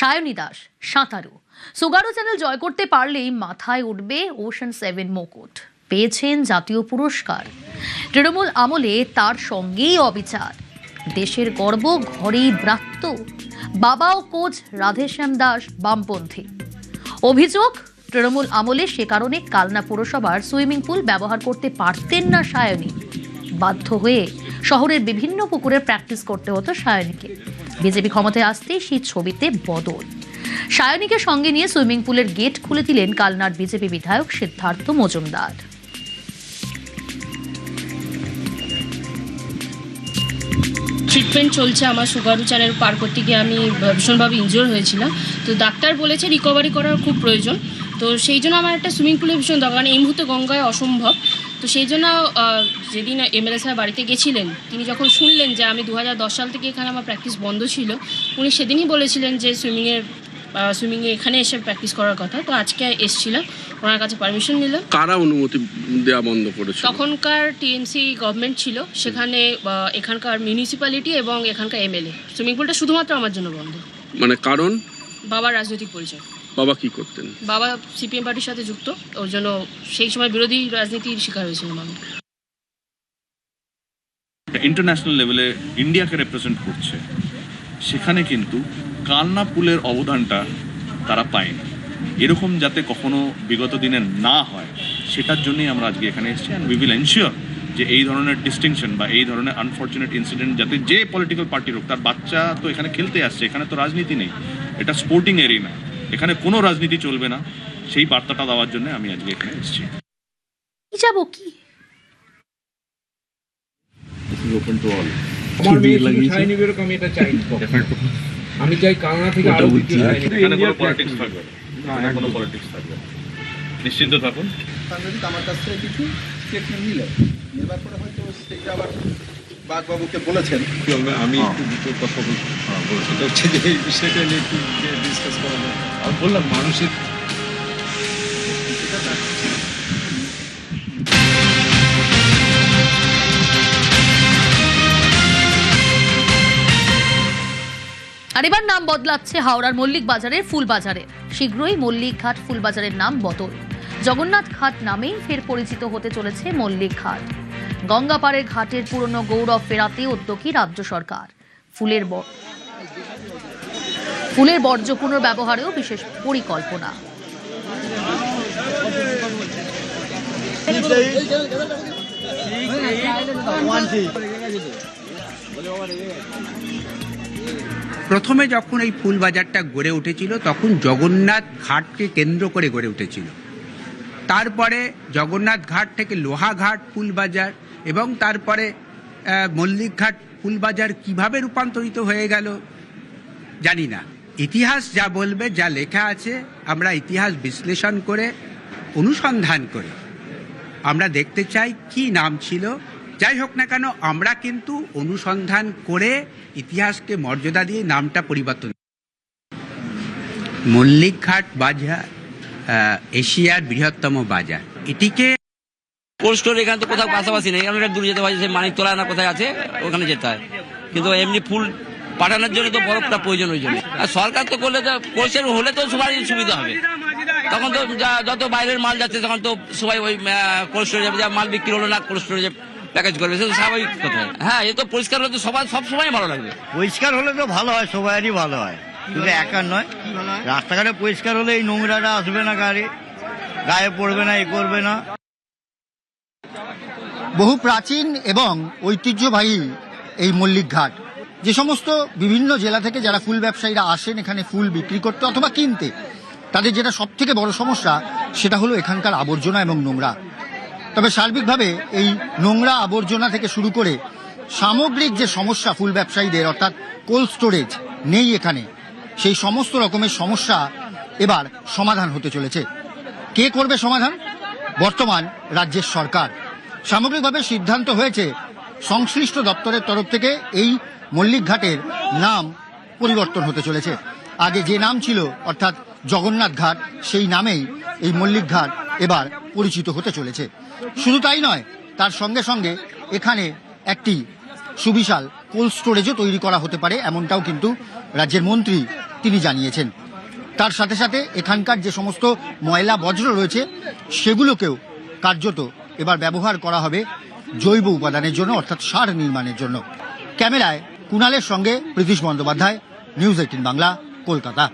সায়নী দাস সাঁতারু সুগারু চ্যানেল জয় করতে পারলেই মাথায় উঠবে ওশান 7 মুকুট। পেয়েছেন জাতীয় পুরস্কার। তৃণমূল আমলে তার সঙ্গেই অবিচার। দেশের গর্ব ঘরেই ব্রাত্য। বাবা ও কোচ রাধেশ্যাম দাস বামপন্থী। অভিযোগ তৃণমূল আমলে সে কারণে কালনা পুরসভার সুইমিং পুল ব্যবহার করতে পারতেন না সায়নী। বাধ্য হয়ে শহরের বিভিন্ন পুকুরে প্র্যাকটিস করতে হতো সায়নীকে। বিজেপি ক্ষমতায় আসতেই সেই ছবিতে বদল। সায়নীকে সঙ্গে নিয়ে সুইমিং পুলের গেট খুলে দিলেন কালনার বিজেপি বিধায়ক সিদ্ধার্থ মজুমদার। ট্রিটমেন্ট চলছে আমার সুগারু চ্যানেল পার করতে গিয়ে আমি ভীষণভাবে ইনজিওর হয়েছিলাম। তো ডাক্তার বলেছে রিকভারি করার খুব প্রয়োজন। তো সেই জন্য আমার একটা সুইমিং পুলের ভীষণ দরকার, কারণ এই মুহূর্তে গঙ্গায় অসম্ভব। তো সেই জন্য যেদিন এমএলএ সাহেব বাড়িতে গেছিলেন, তিনি যখন শুনলেন যে আমি 2010 সাল থেকে এখানে আমার প্র্যাকটিস বন্ধ ছিল, উনি সেদিনই বলেছিলেন যে সুইমিংয়ে এখানে এসে প্র্যাকটিস করার কথা। তো আজকে এসেছিলাম, ওনার কাছে পারমিশন নিলাম। কারা অনুমতি দেওয়া বন্ধ করেছে? তখনকার টিএমসি গভর্নমেন্ট ছিল, সেখানে এখানকার মিউনিসিপ্যালিটি এবং এখানকার এমএলএ। সুইমিং পুলটা শুধুমাত্র আমার জন্য বন্ধ। মানে কারণ? বাবার রাজনৈতিক পরিচয়। বাবা কি করতেন? বাবা সিপিএম পার্টির সাথে যুক্ত, ওর জন্য সেই সময় বিরোধী রাজনীতির শিকার হয়েছিলাম আমি। ইন্টারন্যাশনাল লেভেলে ইন্ডিয়াকে রিপ্রেজেন্ট করছে, সেখানে কিন্তু কালনা পুলের অবদানটা তারা পায়নি। এরকম যাতে কখনো বিগত দিনে না হয়, সেটার জন্যই আমরা আজকে এখানে এসেছি। অ্যান্ড উই উইল এনশিওর যে এই ধরনের ডিস্টিংশন বা এই ধরনের আনফর্চুনেট ইনসিডেন্ট যাতে যে পলিটিক্যাল পার্টির হোক, তার বাচ্চা তো এখানে খেলতে আসছে, এখানে তো রাজনীতি নেই, এটা স্পোর্টিং এরিনা, এখানে কোনো রাজনীতি চলবে না, সেই বার্তাটা দেওয়ার জন্য আমি আজকে এখানে এসেছি। যাবো কি ওপেন টু অল। আমার মেয়ে শুধু সায়নী বেরোক, আমি এটা চাই। আমি চাই কালনা থেকে আরো কিছু সায়নী। এখানে কোনো পলিটিক্স থাকবে না, এখানে কোনো পলিটিক্স থাকবে না, নিশ্চিন্ত থাকুন। আমার কাছ থেকে কিছু স্টেটমেন্ট নিলে নেবার পরে হয়তো সেটা আবার বাগবাবুকে বলেছেন। আমি একটু দুটো কথা বলছি, সেটা হচ্ছে যে এই বিষয়টা নিয়ে একটু ডিসকাস করা যায়। আমি বললাম মানুষের আর এবার নাম বদলাচ্ছে হাওড়ার মল্লিক বাজারের ফুলবাজারে। শীঘ্রই মল্লিক ঘাট ফুলবাজারের নাম বদল। জগন্নাথ ঘাট নামেই ফের পরিচিত হতে চলেছে মল্লিক ঘাট। গঙ্গাপাড়ের ঘাটের পুরনো গৌরব ফেরাতে উদ্যোগী রাজ্য সরকার। ফুলের বর্জ্য পুনর্ব্যবহারেও বিশেষ পরিকল্পনা। প্রথমে যখন এই ফুল বাজারটা গড়ে উঠেছিল তখন জগন্নাথ ঘাটকে কেন্দ্র করে গড়ে উঠেছিল। তারপরে জগন্নাথ ঘাট থেকে লোহাঘাট ফুল বাজার এবং তারপরে মল্লিক ঘাট ফুল বাজার কীভাবে রূপান্তরিত হয়ে গেল জানি না। ইতিহাস যা বলবে, যা লেখা আছে, আমরা ইতিহাস বিশ্লেষণ করে অনুসন্ধান করে আমরা দেখতে চাই কি নাম ছিল। যাই হোক না কেন, আমরা কিন্তু অনুসন্ধান করে ইতিহাসকে মর্যাদা দিয়ে নামটা পরিবর্তন। মল্লিক ঘাট বাজার এশিয়ার বৃহত্তম বাজার। এটিকে কোল্ড স্টোর এখানে তো কোথাও পাশাপাশি নেই, অনেকটা দূরে যেতে হয়, সেই মানিকতলা না কোথায় আছে ওখানে যেতে হয়। কিন্তু এমনি ফুল পাঠানোর জন্য তো বরফটা প্রয়োজন, ওই জন্য। আর সরকার তো করলে তো কোল্ড হলে তো সবারই সুবিধা হবে। তখন তো যত বাইরের মাল যাচ্ছে তখন তো সবাই ওই কোল্ড স্টোরে যাবে, যা মাল বিক্রি হলো না কোল্ড স্টোরেজে প্যাকেজ করবে, সেটা স্বাভাবিক কথা। হ্যাঁ, এ তো পরিষ্কার হলে তো সব সময় ভালো লাগবে। পরিষ্কার হলে তো ভালো হয়, সবারই ভালো হয়, কিন্তু একার নয়। রাস্তাঘাটে পরিষ্কার হলে এই নোংরাটা আসবে না, গায়ে পড়বে না, করবে না। বহু প্রাচীন এবং ঐতিহ্যবাহী এই মল্লিক ঘাট, যে সমস্ত বিভিন্ন জেলা থেকে যারা ফুল ব্যবসায়ীরা আসেন এখানে ফুল বিক্রি করতে অথবা কিনতে, তাদের যেটা সব থেকে বড় সমস্যা সেটা হলো এখানকার আবর্জনা এবং নোংরা। তবে সার্বিকভাবে এই নোংরা আবর্জনা থেকে শুরু করে সামগ্রিক যে সমস্যা ফুল ব্যবসায়ীদের, অর্থাৎ কোল্ড স্টোরেজ নেই এখানে, সেই সমস্ত রকমের সমস্যা এবার সমাধান হতে চলেছে। কে করবে সমাধান? বর্তমান রাজ্যের সরকার। সামগ্রিকভাবে সিদ্ধান্ত হয়েছে সংশ্লিষ্ট দপ্তরের তরফ থেকে এই মল্লিক ঘাটের নাম পরিবর্তন হতে চলেছে। আগে যে নাম ছিল অর্থাৎ জগন্নাথ ঘাট, সেই নামেই এই মল্লিক ঘাট এবার পরিচিত হতে চলেছে। শুধু তাই নয়, তার সঙ্গে সঙ্গে এখানে একটি সুবিশাল কোল্ড স্টোরেজও তৈরি করা হতে পারে, এমনটাও কিন্তু রাজ্যের মন্ত্রী তিনি জানিয়েছেন। তার সাথে সাথে এখানকার যে সমস্ত ময়লা বজ্র রয়েছে সেগুলোকেও কার্যত এবার ব্যবহার করা হবে জৈব উপাদানের জন্য, অর্থাৎ সার নির্মাণের জন্য। ক্যামেরায় কুণালের সঙ্গে প্রীতিশ বন্দ্যোপাধ্যায়, নিউজ 18 বাংলা, কলকাতা।